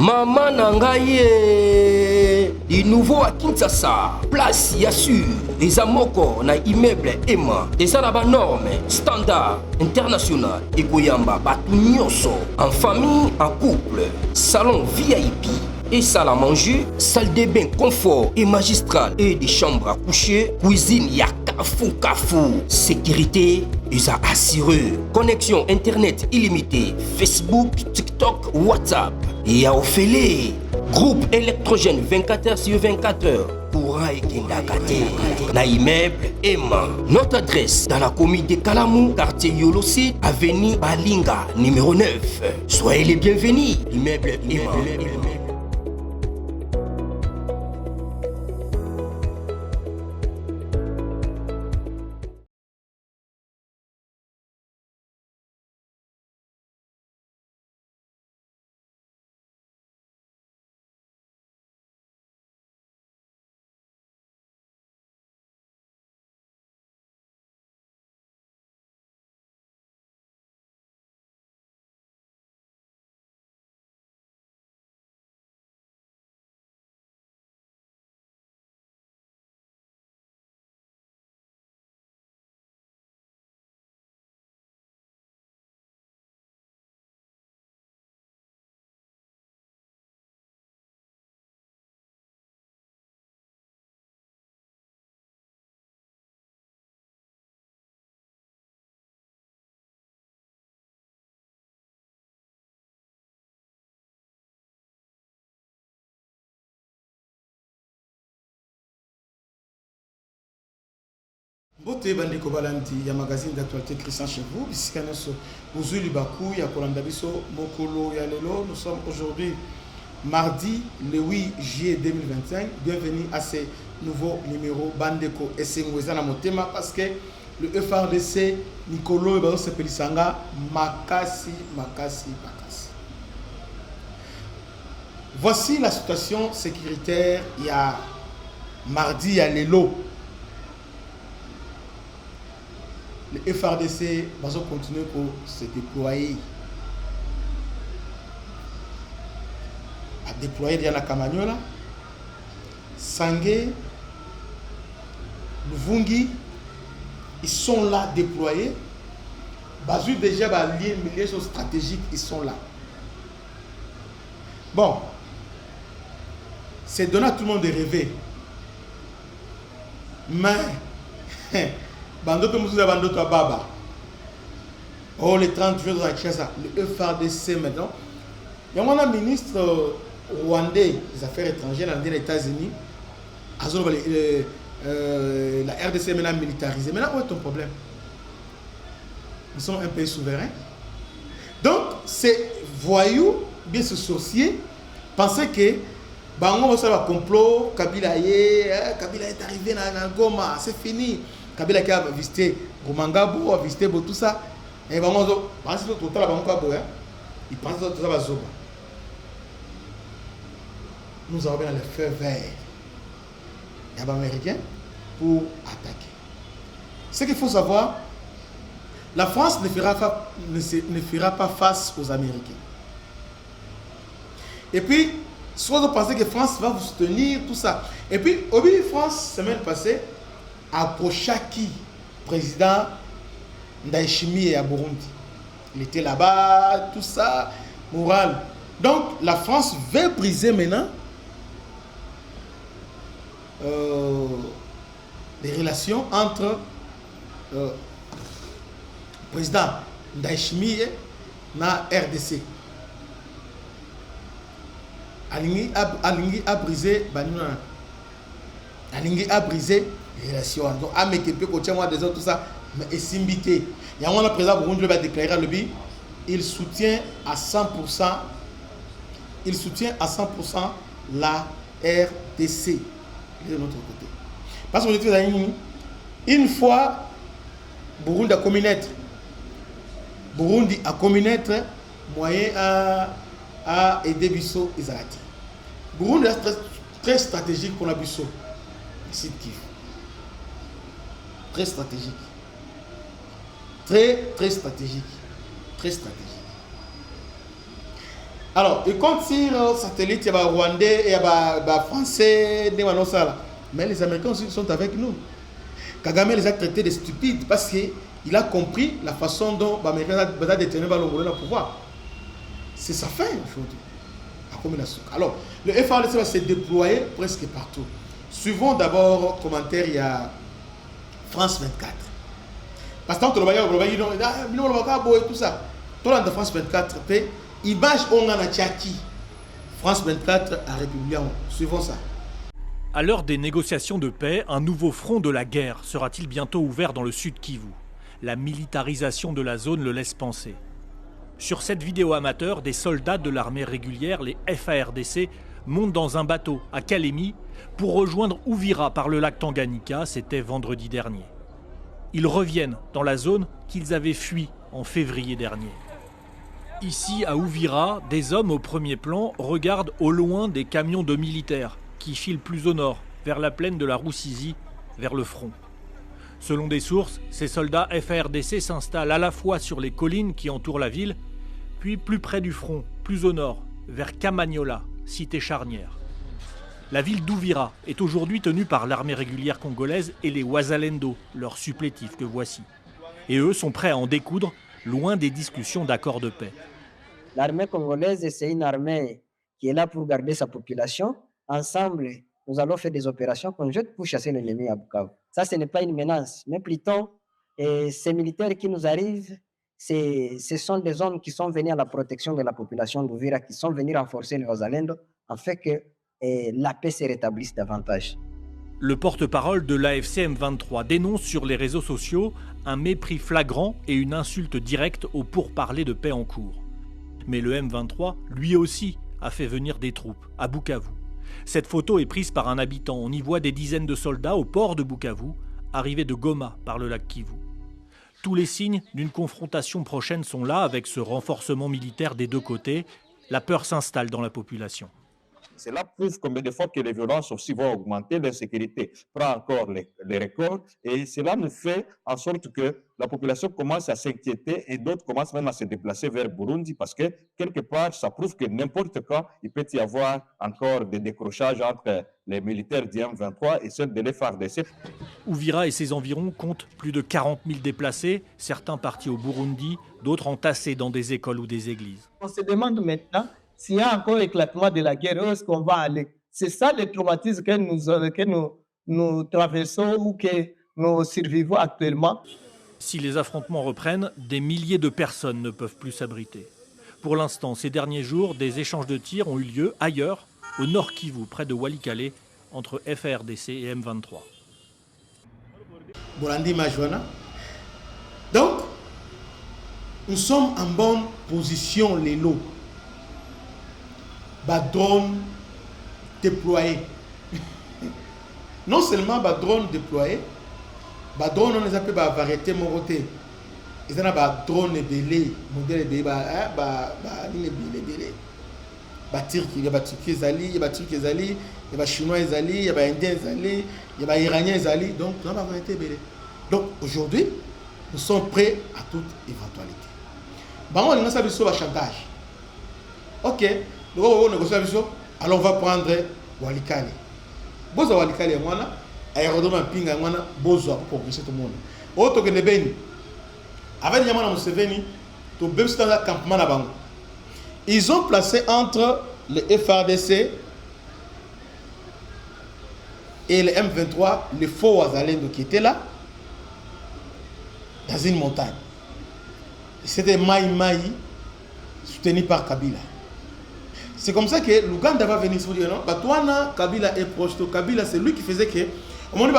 Maman Nangaye, du nouveau à Kinshasa, place Yassur, des amoko na immeuble Emma, des arabes normes, standard, international, et Goyamba, Batunyoso, en famille, en couple, salon VIP. Et salle à manger, salle de bain confort et magistral et des chambres à coucher, cuisine Kafou. Sécurité, ils ont assuré. Connexion internet illimitée, Facebook, TikTok, WhatsApp. Et à Ophélie, groupe électrogène 24h/24h. Courant et Kindakate. Na immeuble Emma. Notre adresse dans la commune de Kalamou, quartier Yolosi, avenue Balinga, numéro 9. Soyez les bienvenus. Immeuble Emma. Bote bandeko balandi ya magazine d'actualité Christian chez vous. Bisikanaso Uzuli Bakou ya Kolanda Biso Mokolo ya Lelo. Nous sommes aujourd'hui mardi le 8 juillet 2025. Bienvenue à ce nouveau numéro Bandeko Esengweza na Motema parce que le FRDC Nicolo Ebaro Sepelisanga Makasi. Voici la situation sécuritaire il y a mardi à Lelo. Le FRDC va continuer pour se déployer. À déployer dans la Camargue, Sangé, Luvungi, ils sont là déployés. Bazu déjà les liaisons stratégiques, ils sont là. Bon, c'est donné à tout le monde de rêver. Mais Bandoto Moussa Bandoto Baba. Oh, les 30 jours de la Kinshasa, le FRDC maintenant. Il y a un ministre rwandais des Affaires étrangères dans les États-Unis. La RDC est maintenant militarisée. Maintenant, où est ton problème? Nous sommes un pays souverain. Donc, ces voyous, bien ce sorcier, pensaient que Bango va complot, Kabila est arrivé dans Goma, c'est fini. Kabila qui a visité Gomangabo, a visité tout ça. Et vraiment, il pense que tout ça, il pense que tout ça va zoba. Nous avons bien le feu vert. Il y a des Américains pour attaquer. Ce qu'il faut savoir, la France ne fera pas face aux Américains. Et puis, soit vous pensez que la France va vous soutenir, tout ça. Et puis, au bout de France, semaine passée, approcha qui? Président Ndayishimiye à Burundi. Il était là-bas, tout ça, moral. Donc, la France veut briser maintenant les relations entre président Ndayishimiye et RDC. Alingi a brisé Banuna. Alingi a brisé les relations. Donc, à mes képé, côté moi des autres, tout ça, mais est simbité. Il y a un président Burundi va déclarer le but. Il soutient à 100%. Il soutient à 100% la RDC de notre côté. Parce que une fois Burundi a communaître. Burundi a communaître moyen à aider Bisso Isarati. Burundi est très stratégique pour la Bisso. Ici très stratégique. Très stratégique. Très stratégique. Alors, et quand tire satellite, il y a des Rwandais, il y a des Français, des Manossala. Mais les Américains aussi sont avec nous. Kagame les a traités de stupides parce qu'il a compris la façon dont les Américains ont détenu le pouvoir. C'est sa fin aujourd'hui. Alors, le FARDC va se déployer presque partout. Suivons d'abord commentaire, il y a France 24. Parce que tout ça. Tout le monde de France 24, image on a Tchaki. France 24 à République. Suivons ça. À l'heure des négociations de paix, un nouveau front de la guerre sera-t-il bientôt ouvert dans le sud Kivu? La militarisation de la zone le laisse penser. Sur cette vidéo amateur, des soldats de l'armée régulière, les FARDC, montent dans un bateau à Kalemi pour rejoindre Uvira par le lac Tanganyika, c'était vendredi dernier. Ils reviennent dans la zone qu'ils avaient fui en février dernier. Ici, à Uvira, des hommes au premier plan regardent au loin des camions de militaires qui filent plus au nord, vers la plaine de la Rusizi, vers le front. Selon des sources, ces soldats FARDC s'installent à la fois sur les collines qui entourent la ville, puis plus près du front, plus au nord, vers Kamanyola, cité charnière. La ville d'Uvira est aujourd'hui tenue par l'armée régulière congolaise et les Wazalendo, leurs supplétifs que voici. Et eux sont prêts à en découdre, loin des discussions d'accord de paix. L'armée congolaise, c'est une armée qui est là pour garder sa population. Ensemble, nous allons faire des opérations conjointes pour chasser l'ennemi à Bukavu. Ça, ce n'est pas une menace, mais plutôt, ces militaires qui nous arrivent, ce sont des hommes qui sont venus à la protection de la population d'Uvira, qui sont venus renforcer les Wazalendo, afin que la paix se rétablisse davantage. Le porte-parole de l'AFC M23 dénonce sur les réseaux sociaux un mépris flagrant et une insulte directe aux pourparlers de paix en cours. Mais le M23, lui aussi, a fait venir des troupes à Bukavu. Cette photo est prise par un habitant. On y voit des dizaines de soldats au port de Bukavu, arrivés de Goma par le lac Kivu. Tous les signes d'une confrontation prochaine sont là avec ce renforcement militaire des deux côtés. La peur s'installe dans la population. Cela prouve combien de fois que les violences aussi vont augmenter, l'insécurité prend encore les records et cela nous fait en sorte que la population commence à s'inquiéter et d'autres commencent même à se déplacer vers Burundi parce que quelque part ça prouve que n'importe quand il peut y avoir encore des décrochages entre les militaires du M23 et ceux de l'FARDC. Uvira et ses environs comptent plus de 40 000 déplacés, certains partis au Burundi, d'autres entassés dans des écoles ou des églises. On se demande maintenant s'il y a encore éclatement de la guerre, où est-ce qu'on va aller? C'est ça le traumatisme que nous traversons ou que nous survivons actuellement. Si les affrontements reprennent, des milliers de personnes ne peuvent plus s'abriter. Pour l'instant, ces derniers jours, des échanges de tirs ont eu lieu ailleurs, au nord Kivu, près de Walikale, entre FARDC et M23. Bolandi Majuana. Donc, nous sommes en bonne position, les lots. Drone déployé. Non seulement drone déployé, drone on les appelle variété moroté. Ils ont un drone belé, modèle belé, Turquie, il y a Turquie Zali, il y a Turquie Zali, il y a Chinois Zali, il y a Indien Zali, il y a Iranien Zali, donc nous avons variété belé. Donc aujourd'hui, nous sommes prêts à toute éventualité. On a ça sur le chantage. Ok. Alors on va prendre Walikale. Bozo Walikale mwana, aérodrome pinga mwana, bozo pour progresser tout le monde. Autre que les Beni. Avec les Yamana Museveni, tout le dans le campement là-bas. Ils ont placé entre le FARDC et le M23 les faux Wazalendo qui étaient là dans une montagne. C'était Maï Maï soutenu par Kabila. C'est comme ça que l'Ouganda va venir se dire non, Batouana, Kabila est proche. Kabila, c'est lui qui faisait que, au moment où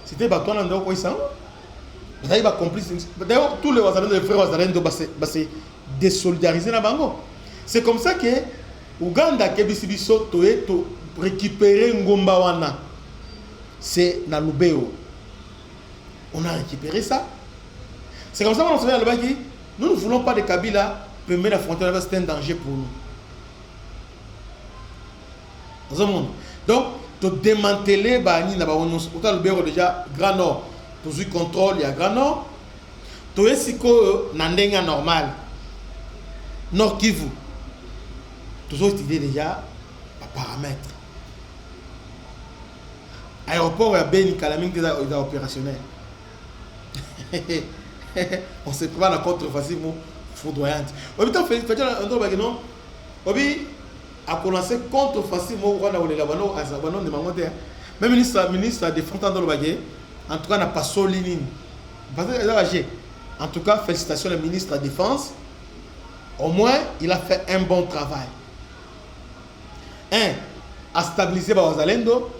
c'était Batouana, il va complice. D'ailleurs, tous les Wazalendo, les frères Wazalendo, se désolidariser na bango. C'est comme ça que Ouganda, Kebisibiso, récupérer Ngomba Wana. C'est na Lubero. On a récupéré ça. C'est comme ça qu'on se dit à là-bas que nous ne voulons pas de Kabila. Permet la frontière, c'est un danger pour nous. Donc, tu démanteler le bureau déjà Grand Nord. Tu as eu contrôle, il y a Grand Nord. Tu as eu normal. Nord Kivu. Toujours étudié déjà par paramètres. Aéroport à Beni Kalaming déjà opérationnel. On se prend la contrefaçon foudroyante. Obi tant fait un autre bagage non. Obi a commencé contrefaçon mo wana olela bano azabano de mangote. Même ministre de Fontaine dans le bagage. En tout cas n'a pas solini. En tout cas félicitations le ministre de la Défense. Au moins il a fait un bon travail. À stabiliser Bazalendo,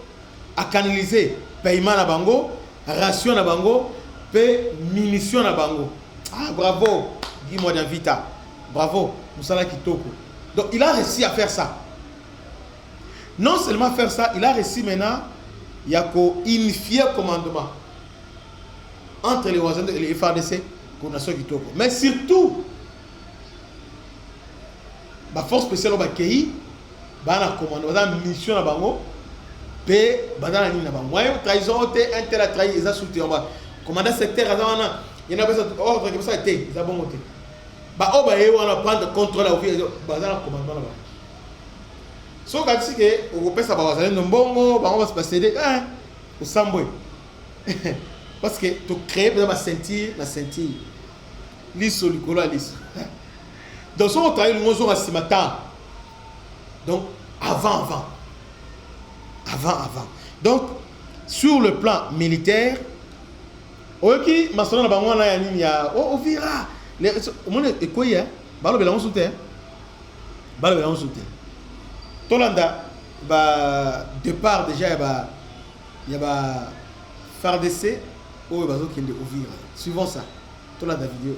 à canaliser paiement na bango, ration na bango, paie munitions na bango. Ah bravo, Guy Vita. Bravo, Moussala Kitoko. Donc il a réussi à faire ça. Non seulement faire ça, il a réussi maintenant, il y a unifier le commandement entre les Wazalendo et les FARDC pour Nation Kitoko. Mais surtout, la force spéciale au Bakei, la commandement, la mission na bango, pe badana ni na bango. Moi trahison te inter a trahi ils a soutenu on va commandant secteur azana il y en a besoin ordre que ça été ils a bon côté. Ba o ba e wana prendre contrôle au vie badana commandement là. So ka tsi ke o pesa ba wazalendo mbongo ba on va se passer au samboy. Parce que tu crées la ceinture liso likolo liso. Donc son travail nous on va se matin. Donc avant. Donc sur le plan militaire, oki masona na bango na ya nini ya ovira le monde ekoya balo bela on soutien. Tolanda ba départ déjà il y a FARDC ou bazo kende ovira. Suivons ça. Tolanda vidéo.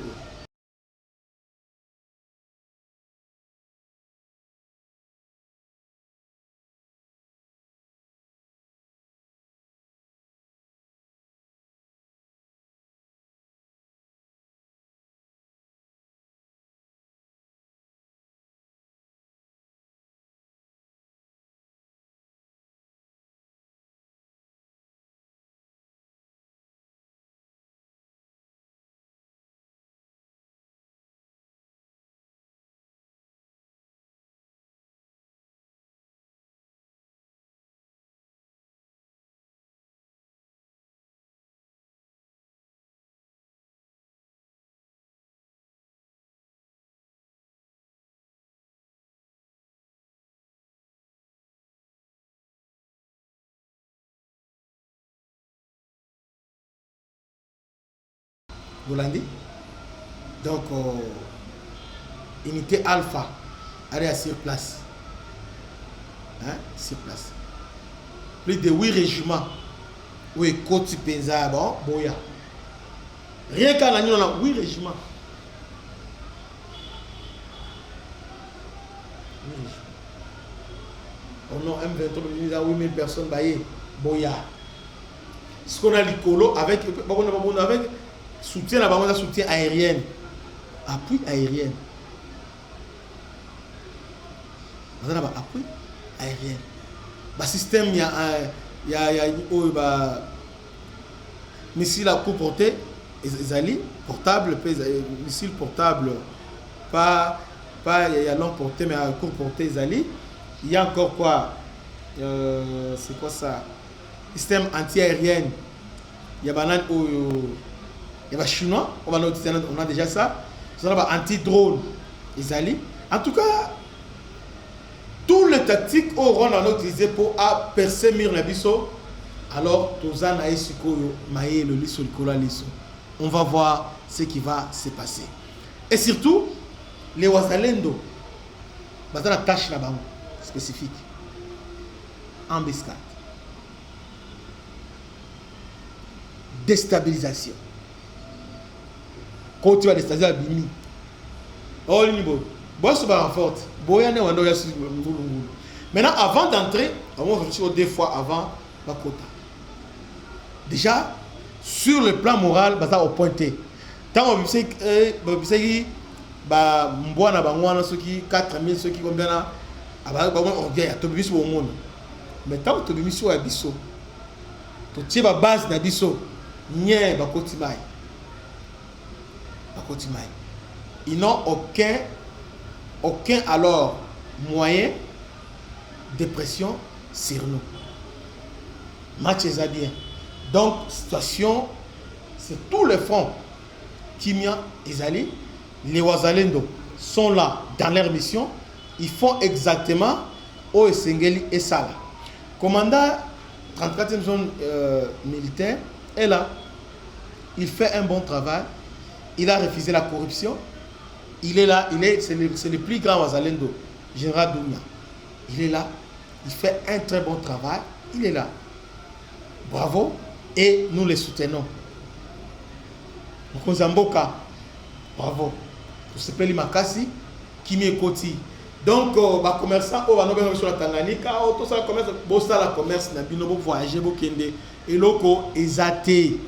Bolandi. Donc, unité Alpha, allez sur place. Sur place. Plus de 8 régiments. Oui, Koti Penza, bon, Boya. Rien qu'à l'année, on a 8 régiments. On a M23, 8000 personnes, Boya. Ce qu'on a l'icolo avec soutien là-bas, soutien aérien. Appui aérien. On a appui aérien. Le système, il y a missile à coup porté, portable, missile portable, pas il y a long porté, mais à court porté, il y a encore quoi? C'est quoi ça? Système anti-aérien. Il y a chinois, on a déjà ça. On a anti-drone. En tout cas, tous les tactiques auront utilisé pour percer Mirnabiso. Alors, on va voir ce qui va se passer. Et surtout, les Wazalendo, ils ont une tâche là-bas spécifique. Embuscade. Déstabilisation. Quand tu vas déstabiliser la bimi. Oh, maintenant, avant d'entrer, deux fois avant la quota. Déjà, sur le plan moral, ça au pointé. Tant on sait que mbwana bangwana ceux qui 4000 ceux qui combien là on vient to biso au monde. Mais tant to biso à biso. To tie ba base na biso. Nye ba kotimai. Ils n'ont aucun aucun alors moyen de pression sur nous. Match est bien. Donc, situation, c'est tous les fronts. Kimia et Zali, les Wazalendo sont là dans leur mission. Ils font exactement au Esengeli et Sala. Commandant 34e zone militaire est là. Il fait un bon travail. Il a refusé la corruption. Il est là. C'est le plus grand Wazalendo, Général Dounia. Il est là. Il fait un très bon travail. Il est là. Bravo. Et nous les soutenons. Mkozamboka. Bravo. Pour ce pays Makasi, Kimi et Koti. Donc, les commerçants, sur la Tanganyika, tout ça, commerce, la commerce, na voyager, kende, et loko, ezate,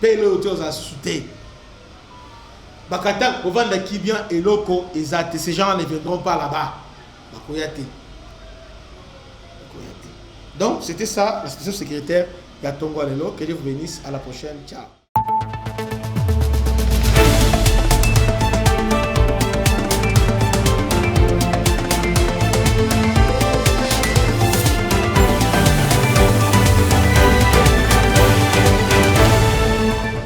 paye le hôtel à souter. Bakata, au vendre qui vient, et loko, ezate, ces gens ne viendront pas là-bas. Bakoyate. Donc, c'était ça, la situation secrétaire Yatongo Alelo. Que Dieu vous bénisse. À la prochaine. Ciao.